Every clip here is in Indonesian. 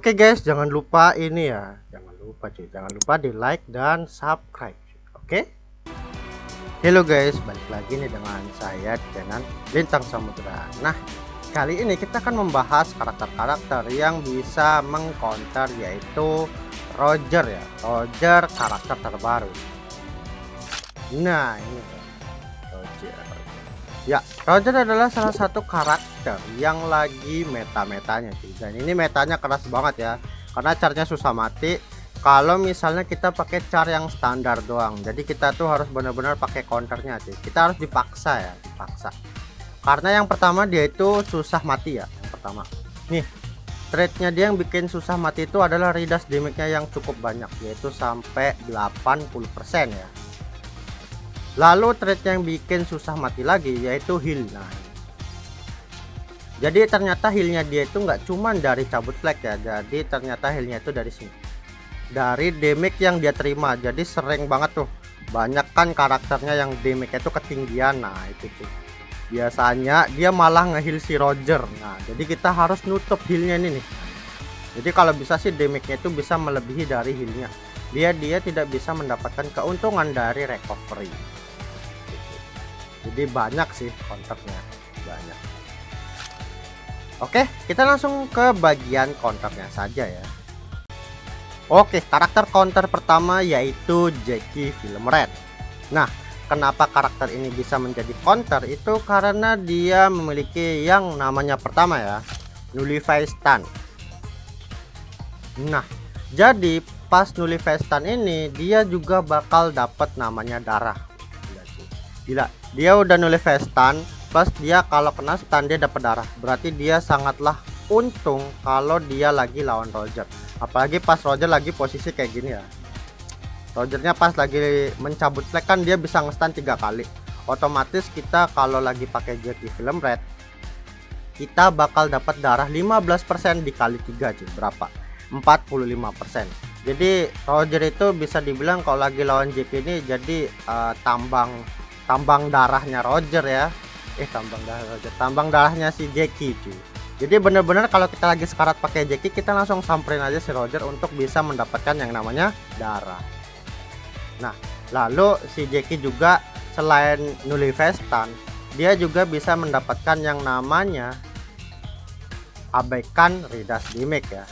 Oke guys, jangan lupa ini ya, jangan lupa di like dan subscribe. Oke. Halo guys, balik lagi nih dengan saya di channel Lintang Samudra. Nah, kali ini kita akan membahas karakter-karakter yang bisa mengcounter, yaitu Roger ya. Roger karakter terbaru. Nah, ini Roger. Ya, Roger adalah salah satu karakter yang lagi meta-metanya sih. Dan ini metanya keras banget ya, karena caranya susah mati. Kalau misalnya kita pakai cara yang standar doang, jadi kita tuh harus benar-benar pakai counternya sih. Kita harus dipaksa ya, dipaksa. Karena yang pertama dia itu susah mati ya. Yang pertama, nih trade-nya dia yang bikin susah mati itu adalah redash damage-nya yang cukup banyak, yaitu sampai 80% ya. Lalu trade yang bikin susah mati lagi yaitu heal. Nah, jadi ternyata healnya dia itu nggak cuman dari cabut flag ya, jadi ternyata healnya itu dari sini, dari damage yang dia terima. Jadi sering banget tuh, banyak kan karakternya yang damage itu ketinggian. Nah itu tuh biasanya dia malah ngeheal si Roger. Nah jadi kita harus nutup healnya ini nih. Jadi kalau bisa sih damage-nya itu bisa melebihi dari healnya, dia tidak bisa mendapatkan keuntungan dari recovery. Jadi banyak sih counternya, banyak. Oke, kita langsung ke bagian counternya saja ya. Oke, karakter counter pertama yaitu Jackie Film Red. Nah, kenapa karakter ini bisa menjadi counter? Itu karena dia memiliki yang namanya pertama ya, Nullify Stun. Nah, jadi pas Nullify Stun ini dia juga bakal dapat namanya darah. Gila, dia udah Nullify Stun, plus dia kalau kena stun dia dapat darah. Berarti dia sangatlah untung kalau dia lagi lawan Roger. Apalagi pas Roger lagi posisi kayak gini ya. Rogernya pas lagi mencabut flag kan dia bisa nge-stun 3 kali. Otomatis kita kalau lagi pakai Jackie Film Red, kita bakal dapat darah 15% dikali 3 cuy. Berapa? 45%. Jadi Roger itu bisa dibilang kalau lagi lawan Jackie ini jadi tambang darahnya Roger ya. Tambang darahnya si Jackie cuy. Jadi bener-bener kalau kita lagi sekarat pakai Jackie, kita langsung samperin aja si Roger untuk bisa mendapatkan yang namanya darah. Nah, lalu si Jackie juga selain Nullify Stun, dia juga bisa mendapatkan yang namanya abaikan redash damage ya.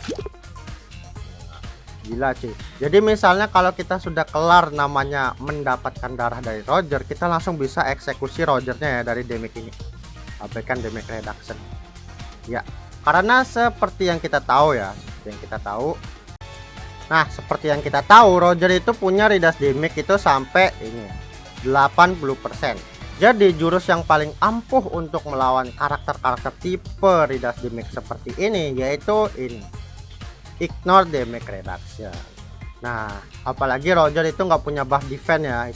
Gila cuy. Jadi misalnya kalau kita sudah kelar namanya mendapatkan darah dari Roger, kita langsung bisa eksekusi Rogernya ya dari damage ini, abaikan damage reduction ya. Karena seperti yang kita tahu ya, seperti yang kita tahu Roger itu punya redash damage itu sampai ini 80%. Jadi jurus yang paling ampuh untuk melawan karakter-karakter tipe redash damage seperti ini yaitu ini, ignore damage reduction. Nah, apalagi Roger itu nggak punya buff defense ya,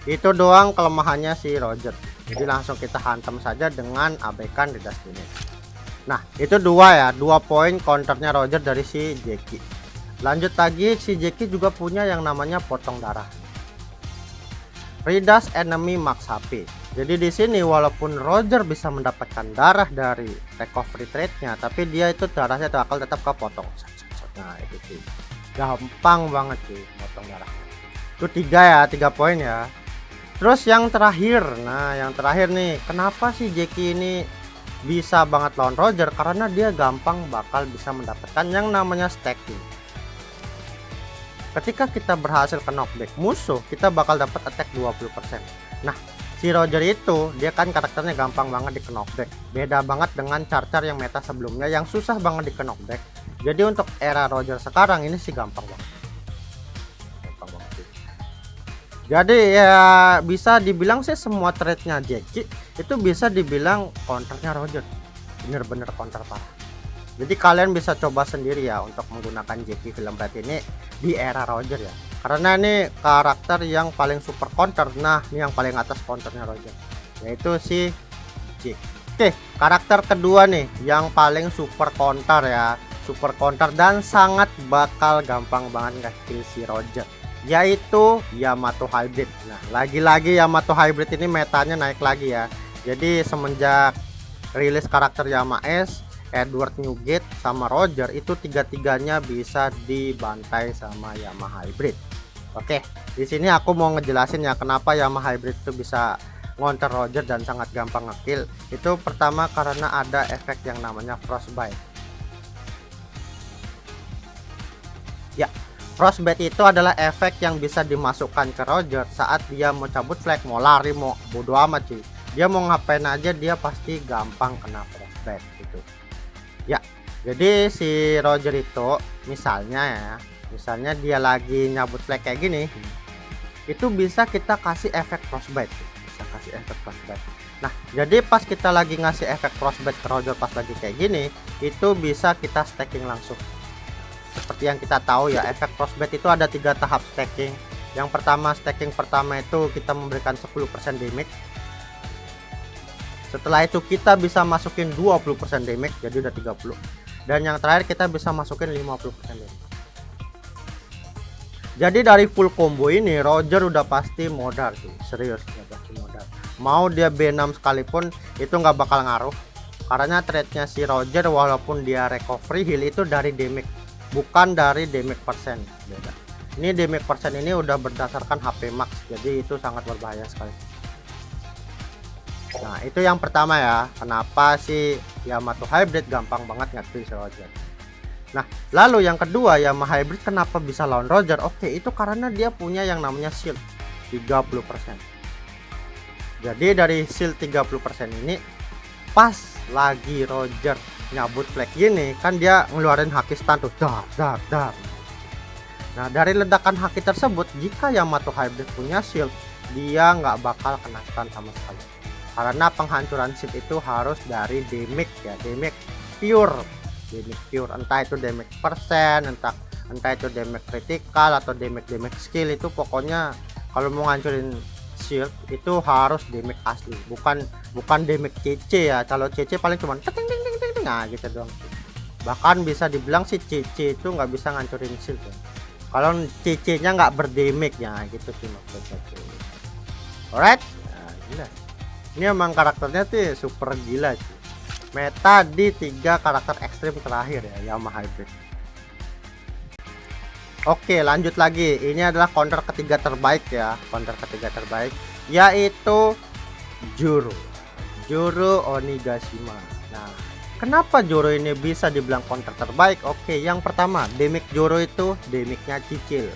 itu doang kelemahannya si Roger. Jadi langsung kita hantam saja dengan abaikan redash damage. Nah, itu dua poin counternya Roger dari si Jackie. Lanjut lagi, si Jackie juga punya yang namanya potong darah, redash enemy max HP. Jadi di sini walaupun Roger bisa mendapatkan darah dari recovery trade-nya, tapi dia itu darahnya bakal tetap kepotong. Nah itu sih gampang banget sih potong darah. Itu 3 poin ya. Terus yang terakhir, yang terakhir nih, kenapa sih Jackie ini bisa banget lawan Roger? Karena dia gampang bakal bisa mendapatkan yang namanya stacking. Ketika kita berhasil ke knockback musuh, kita bakal dapat attack 20%. Nah, si Roger itu dia kan karakternya gampang banget di knockback. Beda banget dengan Char-Char yang meta sebelumnya yang susah banget di knockback. Jadi untuk era Roger sekarang ini sih gampang banget. Jadi ya bisa dibilang sih semua trade-nya Jackie itu bisa dibilang counternya Roger. Bener-bener counter parah. Jadi kalian bisa coba sendiri ya untuk menggunakan Jackie Film Red ini di era Roger ya. Karena ini karakter yang paling super counter. Nah, ini yang paling atas counternya Roger, yaitu si Jackie. Oke, karakter kedua nih yang paling super counter ya. Super counter dan sangat bakal gampang banget nge-kill si Roger, yaitu Yamato Hybrid. Nah, lagi-lagi Yamato Hybrid ini metanya naik lagi ya. Jadi semenjak rilis karakter Yama S, Edward Newgate sama Roger itu tiga-tiganya bisa dibantai sama Yamaha Hybrid. Oke, di sini aku mau ngejelasin ya kenapa Yamaha Hybrid itu bisa ngonter Roger dan sangat gampang ngekill. Itu pertama karena ada efek yang namanya frostbite. Ya, frostbite itu adalah efek yang bisa dimasukkan ke Roger saat dia mau cabut flag, mau lari, mau bodo amat cuy. Dia mau ngapain aja dia pasti gampang kena frostbite gitu. Ya, jadi si Roger itu misalnya dia lagi nyabut flag kayak gini, itu bisa kita kasih efek frostbite, bisa kasih efek frostbite. Nah, jadi pas kita lagi ngasih efek frostbite ke Roger pas lagi kayak gini, itu bisa kita stacking langsung. Seperti yang kita tahu ya, efek frostbite itu ada 3 tahap stacking. Yang pertama, stacking pertama itu kita memberikan 10% damage. Setelah itu kita bisa masukin 20% damage, jadi udah 30. Dan yang terakhir kita bisa masukin 50% damage. Jadi dari full combo ini Roger udah pasti modal tuh, serius udah pasti modal. Mau dia B6 sekalipun itu nggak bakal ngaruh, karena trade-nya si Roger walaupun dia recovery heal itu dari damage, bukan dari damage persen. Beda. Ini damage persen ini udah berdasarkan HP max, jadi itu sangat berbahaya sekali. Nah, itu yang pertama ya, kenapa sih Yamaha Hybrid gampang banget nge-kill si Roger. Nah, lalu yang kedua, Yamaha Hybrid kenapa bisa lawan Roger? Oke, itu karena dia punya yang namanya shield 30%. Jadi dari shield 30% ini pas lagi Roger nyabut flag gini, kan dia ngeluarin haki stun tuh, dar. Nah, dari ledakan haki tersebut, jika Yamaha Hybrid punya shield, dia nggak bakal kena stun sama sekali. Karena penghancuran shield itu harus dari damage ya, damage pure, entah itu damage persen, entah itu damage critical atau damage skill. Itu pokoknya kalau mau ngancurin shield itu harus damage asli, bukan damage CC ya. Kalau CC paling cuman ting nah gitu doang. Bahkan bisa dibilang si CC itu nggak bisa ngancurin shield ya, kalau CC nya nggak berdamage ya gitu sih maksudnya. Alright, nah, gila. Ini emang karakternya tuh super gila sih. Meta di 3 karakter ekstrim terakhir ya Yamaha Hybrid. Oke, lanjut lagi. Ini adalah counter ketiga terbaik ya, yaitu Juro Onigashima. Nah, kenapa Juro ini bisa dibilang counter terbaik? Oke, yang pertama, damage Juro itu damage-nya cicil.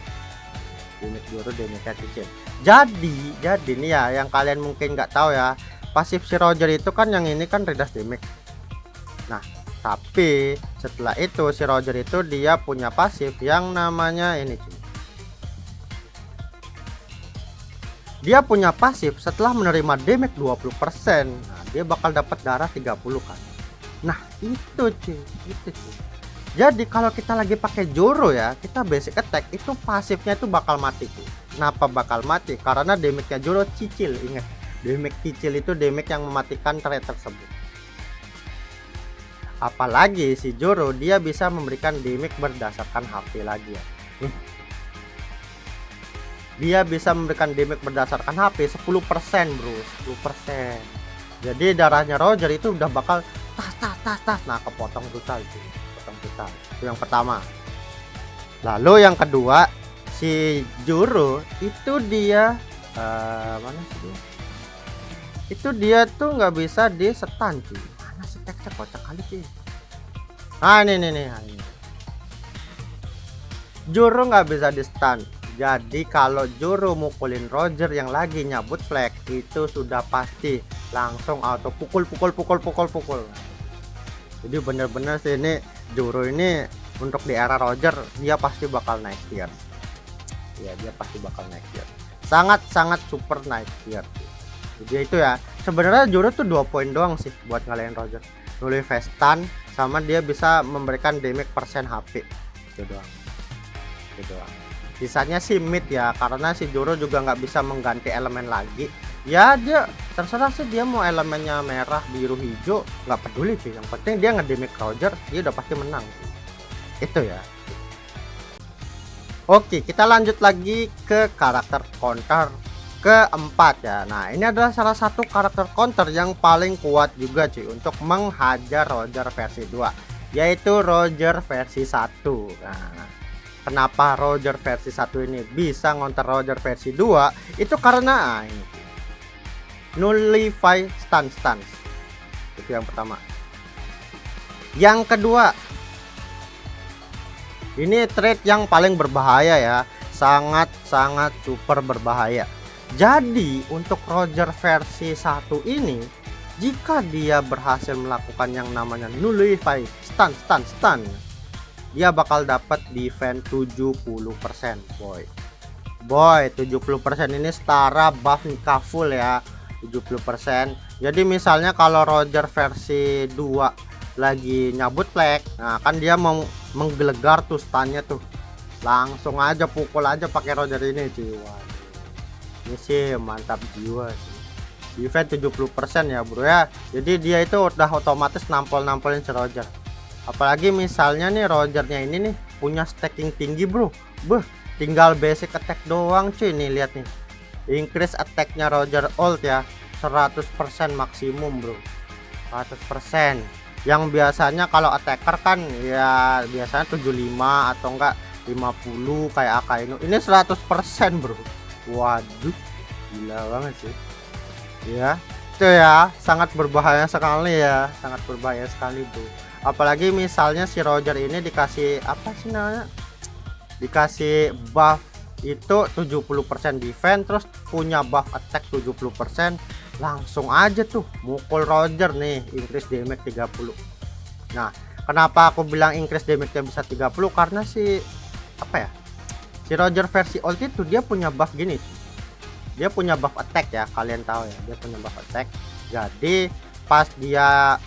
Jadi nih ya, yang kalian mungkin nggak tahu ya, pasif si Roger itu kan yang ini kan redas damage. Nah, tapi setelah itu si Roger itu dia punya pasif yang namanya ini cuy. Dia punya pasif setelah menerima damage 20%. Nah, dia bakal dapat darah 30 kan. Nah, itu cuy. Jadi kalau kita lagi pakai Juro ya, kita basic attack itu pasifnya itu bakal mati cuy. Kenapa bakal mati? Karena damage-nya Juro cicil. Ingat, damage cicil itu damage yang mematikan trade tersebut. Apalagi si Juro dia bisa memberikan damage berdasarkan HP lagi ya. Dia bisa memberikan damage berdasarkan HP 10% bro, 10%. Jadi darahnya Roger itu udah bakal tas. Nah, kepotong total itu. Itu yang pertama. Lalu yang kedua, si Juro itu dia mana sih dia? Itu dia tuh nggak bisa di stun cuy. Mana sih teksnya kocak kali sih. Nah, ini. Juro nggak bisa di stun. Jadi kalau Juro mukulin Roger yang lagi nyabut flag itu sudah pasti langsung auto pukul. Jadi bener-bener sih ini Juro ini untuk di era Roger dia pasti bakal naik tier. Ya, dia pasti bakal naik tier. Sangat super naik tier. Jadi itu ya. Sebenarnya Juro tuh 2 poin doang sih buat ngalahin Roger. Nulis stun sama dia bisa memberikan damage persen HP. Itu doang. Sisanya sih mid ya, karena si Juro juga nggak bisa mengganti elemen lagi. Ya dia terserah sih, dia mau elemennya merah, biru, hijau, nggak peduli sih. Yang penting dia ngedamage Roger, dia udah pasti menang. Itu ya. Oke, kita lanjut lagi ke karakter counter keempat ya. Nah, ini adalah salah satu karakter counter yang paling kuat juga cuy untuk menghajar Roger versi 2, yaitu Roger versi 1. Nah, kenapa Roger versi 1 ini bisa ngonter Roger versi 2? Itu karena ini nullify stance. Itu yang pertama. Yang kedua, ini trait yang paling berbahaya ya, sangat super berbahaya. Jadi untuk Roger versi 1 ini, jika dia berhasil melakukan yang namanya nullify stun, dia bakal dapat defense 70%, boy. 70% ini setara buff Nika full ya, 70%. Jadi misalnya kalau Roger versi 2 lagi nyabut flag, nah kan dia mau menggelegar tuh stunnya tuh, langsung aja pukul aja pakai Roger ini cuy. Ini sih mantap jiwa sih. Defense 70% ya bro ya. Jadi dia itu udah otomatis nampol-nampolin si Roger. Apalagi misalnya nih Rogernya ini nih punya stacking tinggi bro. Tinggal basic attack doang cuy. Nih lihat nih. Increase attacknya Roger ult ya 100% maksimum bro. 100%. Yang biasanya kalau attacker kan ya biasanya 75 atau enggak 50 kayak Akainu. Ini 100% bro. Waduh, gila banget sih ya. Itu ya sangat berbahaya sekali ya, sangat berbahaya sekali tuh. Apalagi misalnya si Roger ini dikasih apa sih namanya, dikasih buff itu 70% defense, terus punya buff attack 70%, langsung aja tuh mukul Roger nih, increase damage 30. Nah kenapa aku bilang increase damage-nya bisa 30? Karena si apa ya, si Roger versi old itu dia punya buff gini, dia punya buff attack ya, kalian tahu ya, dia punya buff attack. Jadi pas dia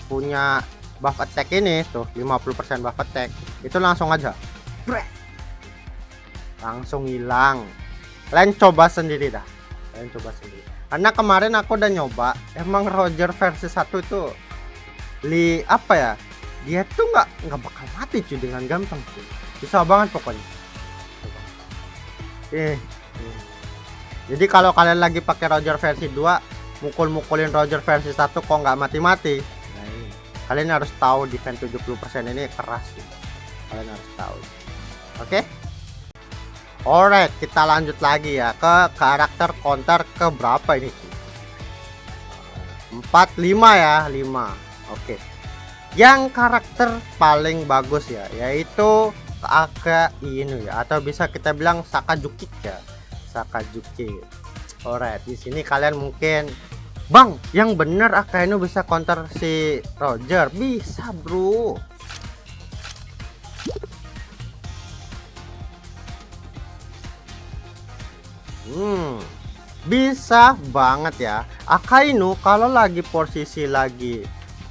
punya buff attack ini tuh 50% buff attack, itu langsung aja langsung hilang. Kalian coba sendiri dah, kalian coba sendiri. Karena kemarin aku udah nyoba, emang Roger versi 1 itu apa ya, dia tuh nggak bakal mati cuy dengan gampang cuy, bisa banget pokoknya. Jadi kalau kalian lagi pakai Roger versi 2 mukul-mukulin Roger versi 1 kok nggak mati-mati, nah ini kalian harus tahu defense 70% ini keras sih. Kalian harus tahu. Oke? Alright, kita lanjut lagi ya ke karakter counter ke berapa ini sih? 4, 5 ya, 5. Oke. Yang karakter paling bagus ya, yaitu Akainu ya, atau bisa kita bilang Sakazuki ya, Sakazuki. Alright, di sini kalian mungkin, bang, yang bener Akainu bisa counter si Roger? Bisa bro. Bisa banget ya. Akainu kalau lagi posisi lagi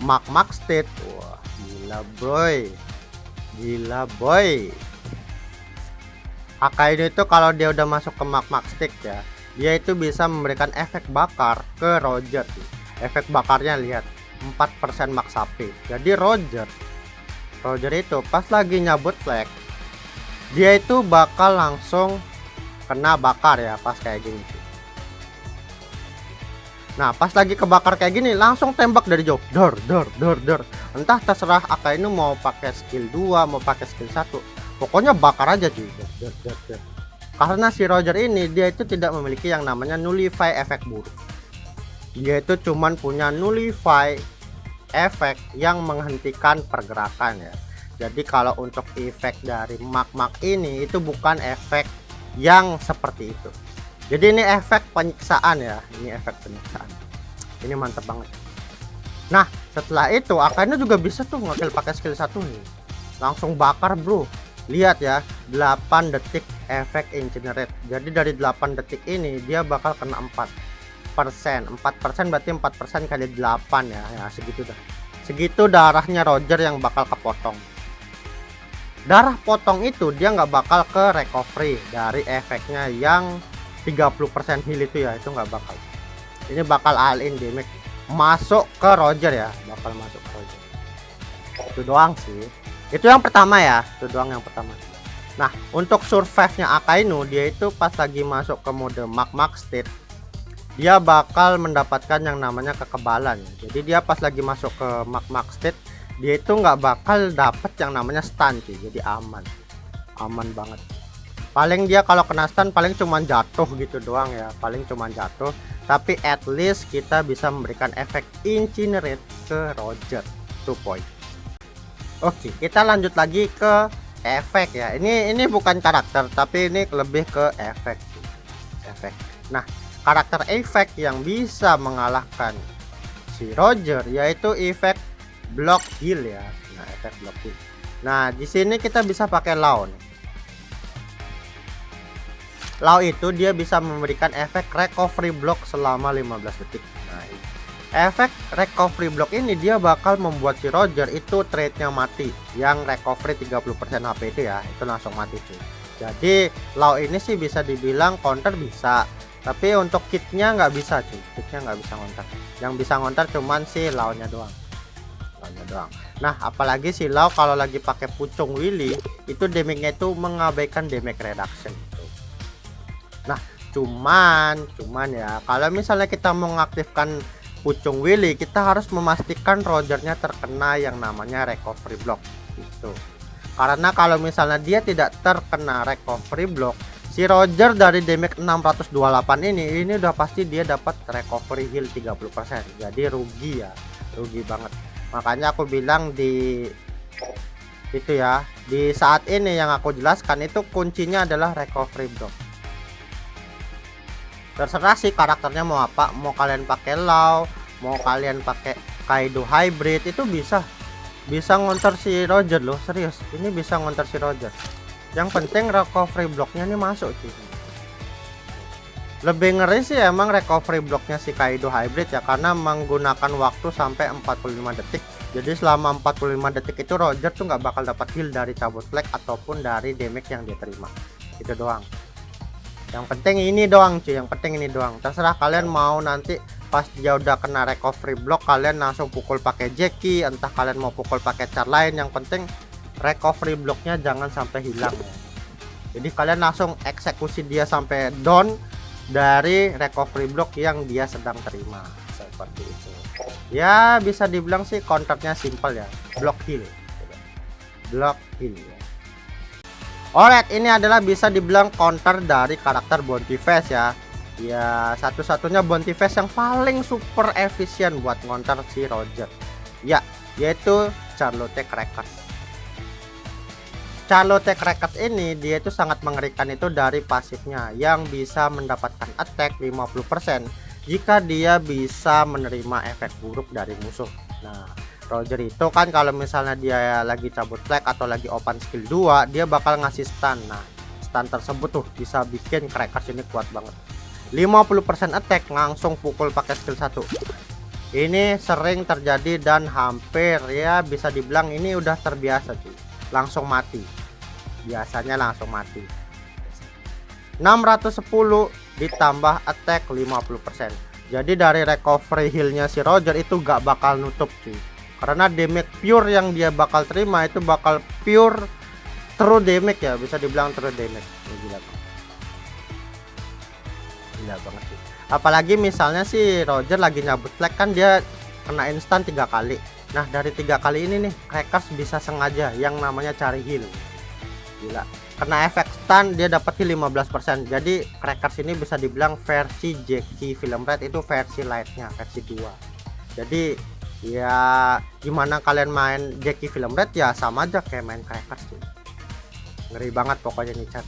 max state, wah gila boy. Gila boy. Akainu itu kalau dia udah masuk ke max stick ya, dia itu bisa memberikan efek bakar ke Roger. Efek bakarnya lihat 4% max HP. Jadi Roger itu pas lagi nyabut flag, dia itu bakal langsung kena bakar ya pas kayak gini. Nah pas lagi kebakar kayak gini langsung tembak dari jauh, dor. Entah terserah Akainu mau pakai skill 2 mau pakai skill 1, pokoknya bakar aja cuy. Karena si Roger ini dia itu tidak memiliki yang namanya nullify efek buruk, dia itu cuman punya nullify efek yang menghentikan pergerakan ya. Jadi kalau untuk efek dari mag ini itu bukan efek yang seperti itu. Jadi ini efek penyiksaan ya, ini efek penyiksaan. Ini mantap banget. Nah setelah itu Akainu juga bisa tuh ngekill pakai skill 1 nih, langsung bakar bro. Lihat ya, 8 detik efek incinerate. Jadi dari 8 detik ini dia bakal kena 4%. 4% berarti 4% kali 8 ya, ya segitu dah. Segitu darahnya Roger yang bakal kepotong. Darah potong itu dia nggak bakal ke recovery dari efeknya yang 30% heal itu ya, itu nggak bakal. Ini bakal all in damage masuk ke Roger ya, bakal masuk ke Roger. Itu doang sih. Itu yang pertama ya, itu doang yang pertama. Nah, untuk survive-nya Akainu, dia itu pas lagi masuk ke mode Magma State, dia bakal mendapatkan yang namanya kekebalan. Jadi dia pas lagi masuk ke Magma State, dia itu nggak bakal dapet yang namanya stun cuy. Jadi aman banget. Paling dia kalau kena stun paling cuman jatuh gitu doang ya, paling cuman jatuh. Tapi at least kita bisa memberikan efek incinerate ke Roger 2 point. Oke, kita lanjut lagi ke efek ya. Ini bukan karakter, tapi ini lebih ke efek. Nah, karakter efek yang bisa mengalahkan si Roger yaitu efek block heal ya. Nah, efek block heal. Nah, di sini kita bisa pakai Law nih. Law itu dia bisa memberikan efek recovery block selama 15 detik. Nah, efek recovery block ini dia bakal membuat si Roger itu trade-nya mati, yang recovery 30% HP itu ya, itu langsung mati cuy. Jadi Law ini sih bisa dibilang counter bisa, tapi untuk kitnya nggak bisa cuy, kitnya nggak bisa ngontar. Yang bisa ngontar cuman si Law-nya doang. Nah, apalagi si Law kalau lagi pakai pucung Willy itu damage-nya itu mengabaikan damage reduction gitu. Nah, cuman ya kalau misalnya kita mengaktifkan pucung Willy, kita harus memastikan Rogernya terkena yang namanya recovery block gitu. Karena kalau misalnya dia tidak terkena recovery block, si Roger dari damage 628 ini udah pasti dia dapat recovery heal 30%. Jadi rugi ya, rugi banget. Makanya aku bilang di itu ya, di saat ini yang aku jelaskan itu kuncinya adalah recovery block. Terserah sih karakternya mau apa, mau kalian pakai Law, mau kalian pakai Kaido hybrid, itu bisa ngonter si Roger loh, serius. Ini bisa ngonter si Roger. Yang penting recovery blocknya ini masuk sih. Lebih ngeri sih emang recovery blocknya si Kaido hybrid ya, karena menggunakan waktu sampai 45 detik. Jadi selama 45 detik itu Roger tuh nggak bakal dapat heal dari cabut flag ataupun dari damage yang dia terima. Itu doang. Yang penting ini doang cuy, yang penting ini doang. Terserah kalian mau nanti pas dia udah kena recovery block kalian langsung pukul pakai Jackie, entah kalian mau pukul pakai char lain, yang penting recovery blocknya jangan sampai hilang ya. Jadi kalian langsung eksekusi dia sampai down dari recovery block yang dia sedang terima, seperti itu ya. Bisa dibilang sih counternya simple ya, block heal ya. Alright, ini adalah bisa dibilang counter dari karakter Bounty Face ya. Ya, satu-satunya Bounty Face yang paling super efisien buat counter si Roger. Ya, yaitu Charlotte Crackers. Charlotte Crackers ini dia itu sangat mengerikan itu dari pasifnya yang bisa mendapatkan attack 50% jika dia bisa menerima efek buruk dari musuh. Nah, Roger itu kan kalau misalnya dia lagi cabut flag atau lagi open skill 2, dia bakal ngasih stun. Nah, stun tersebut tuh bisa bikin Crackers ini kuat banget. 50% attack langsung pukul pakai skill 1. Ini sering terjadi dan hampir ya bisa dibilang ini udah terbiasa cuy. Langsung mati. Biasanya langsung mati. 610 ditambah attack 50%. Jadi dari recovery healnya si Roger itu gak bakal nutup cuy. Karena damage pure yang dia bakal terima itu bakal pure true damage ya, bisa dibilang true damage. Gila banget sih. Apalagi misalnya si Roger lagi nyabut flag kan dia kena instan 3 kali. Nah, dari 3 kali ini nih Crackers bisa sengaja yang namanya cari heal. Gila. Kena efek stun dia dapat heal 15%. Jadi Crackers ini bisa dibilang versi Jackie Film Red itu versi lightnya, versi 2. Jadi ya gimana kalian main Jackie Film Red ya sama aja kayak main Crackers tuh. Ngeri banget pokoknya nih chat.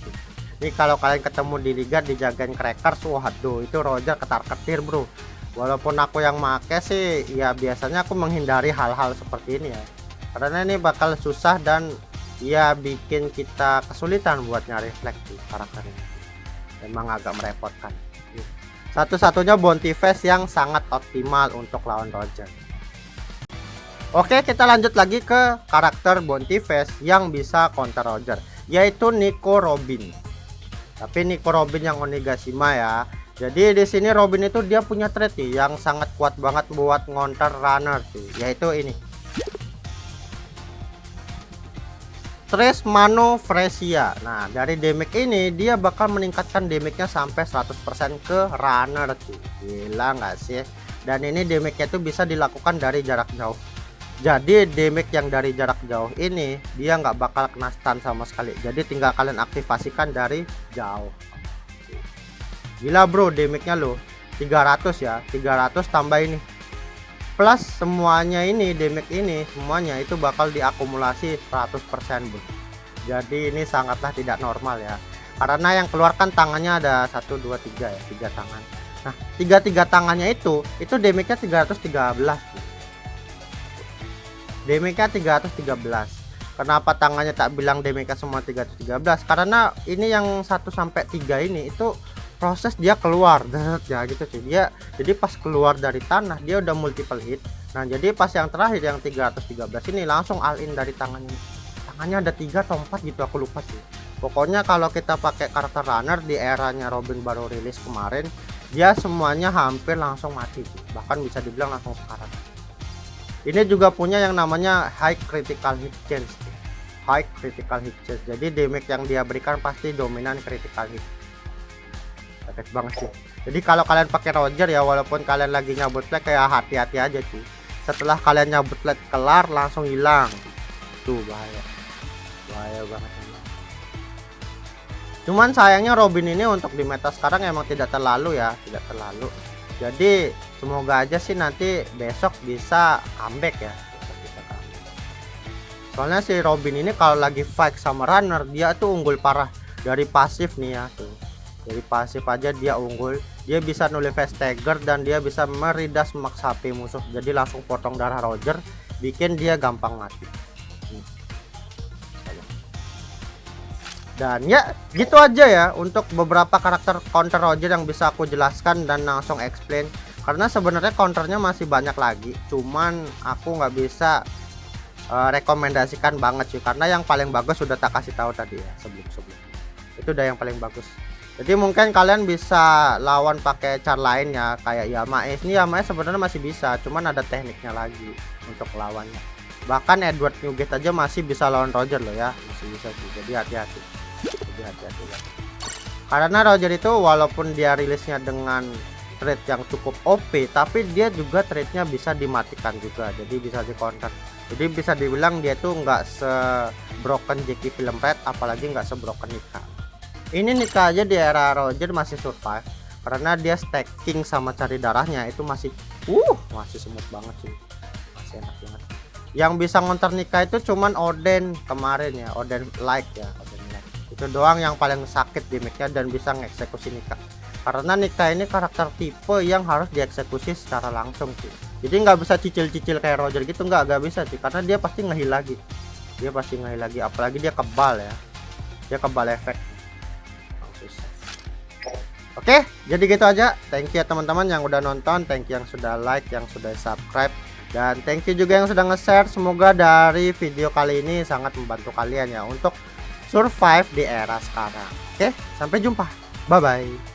Nih kalau kalian ketemu di liga dijagain Crackers, waduh itu Roger ketar-ketir bro. Walaupun aku yang make sih ya biasanya aku menghindari hal-hal seperti ini ya, karena ini bakal susah dan ya bikin kita kesulitan buat nyari flag di karakter ini. Memang agak merepotkan. Satu-satunya Bounty Face yang sangat optimal untuk lawan Roger. Oke, kita lanjut lagi ke karakter Bounty Face yang bisa counter Roger, yaitu Nico Robin. Tapi Nico Robin yang Onigashima ya. Jadi di sini Robin itu dia punya trait yang sangat kuat banget buat ngonter runner sih, yaitu ini. Stress Manofresia. Nah, dari damage ini dia bakal meningkatkan damage-nya sampai 100% ke runner tuh. Gila nggak sih? Dan ini damage-nya tuh bisa dilakukan dari jarak jauh. Jadi damage yang dari jarak jauh ini dia nggak bakal kena stun sama sekali. Jadi tinggal kalian aktifasikan dari jauh. Gila bro, damage-nya lo 300 ya. 300 tambah ini plus semuanya ini, damage ini semuanya itu bakal diakumulasi 100% bro. Jadi ini sangatlah tidak normal ya, karena yang keluarkan tangannya ada 1 2 3 ya, 3 tangan. Nah, 3 tangannya itu damage-nya 313 bro. Damage-nya 313. Kenapa tangannya tak bilang damage-nya semua 313? Karena ini yang 1 sampai 3 ini itu proses dia keluar ya gitu sih dia. Jadi pas keluar dari tanah dia udah multiple hit. Nah, jadi pas yang terakhir yang 313 ini langsung all in dari tangannya. Tangannya ada 3 atau 4 gitu, aku lupa sih. Pokoknya kalau kita pakai karakter runner di eranya Robin baru rilis kemarin, dia semuanya hampir langsung mati sih. Bahkan bisa dibilang langsung sekarat. Ini juga punya yang namanya high critical hit chance. High critical hit chance. Jadi damage yang dia berikan pasti dominan critical hit. Sakit banget sih. Jadi kalau kalian pakai Roger ya, walaupun kalian lagi nyabut flag kayak hati-hati aja sih. Setelah kalian nyabut flag kelar langsung hilang. Tuh bahaya. Bahaya banget. Cuman sayangnya Robin ini untuk di meta sekarang emang tidak terlalu ya, tidak terlalu. Jadi semoga aja sih nanti besok bisa comeback ya. Soalnya si Robin ini kalau lagi fight sama runner dia tuh unggul parah dari pasif nih ya tuh. Dari pasif aja dia unggul, dia bisa nullify stagger dan dia bisa meridas max HP musuh. Jadi langsung potong darah Roger, bikin dia gampang mati. Dan ya gitu aja ya untuk beberapa karakter counter Roger yang bisa aku jelaskan dan langsung explain. Karena sebenarnya counternya masih banyak lagi, cuman aku nggak bisa rekomendasikan banget sih. Karena yang paling bagus sudah tak kasih tahu tadi ya sebelum itu udah yang paling bagus. Jadi mungkin kalian bisa lawan pakai cara lain ya, kayak Yamae. Ini Yamae sebenarnya masih bisa, cuman ada tekniknya lagi untuk lawannya. Bahkan Edward Newgate aja masih bisa lawan Roger loh ya, masih bisa sih. Jadi hati-hati. Jadi hati-hati ya. Karena Roger itu walaupun dia rilisnya dengan trade yang cukup OP, tapi dia juga trade-nya bisa dimatikan juga. Jadi bisa di counter. Jadi bisa dibilang dia tuh nggak se-broken Jackie Film Red, apalagi nggak se-broken Nika. Ini Nika aja di era Roger masih survive karena dia stacking sama cari darahnya itu masih smooth banget sih, masih enak banget. Yang bisa ngonter Nika itu cuman Oden kemarin ya, Oden like ya, Oden like. Itu doang yang paling sakit damage-nya dan bisa ngeksekusi Nika. Karena Nika ini karakter tipe yang harus dieksekusi secara langsung sih. Jadi nggak bisa cicil-cicil kayak Roger gitu, nggak bisa sih, karena dia pasti ngehil lagi. Dia pasti ngehil lagi, apalagi dia kebal ya. Dia kebal efek. Oke, jadi gitu aja. Thank you ya teman-teman yang udah nonton, thank you yang sudah like, yang sudah subscribe, dan thank you juga yang sudah nge-share. Semoga dari video kali ini sangat membantu kalian ya untuk survive di era sekarang. Oke, sampai jumpa. Bye bye.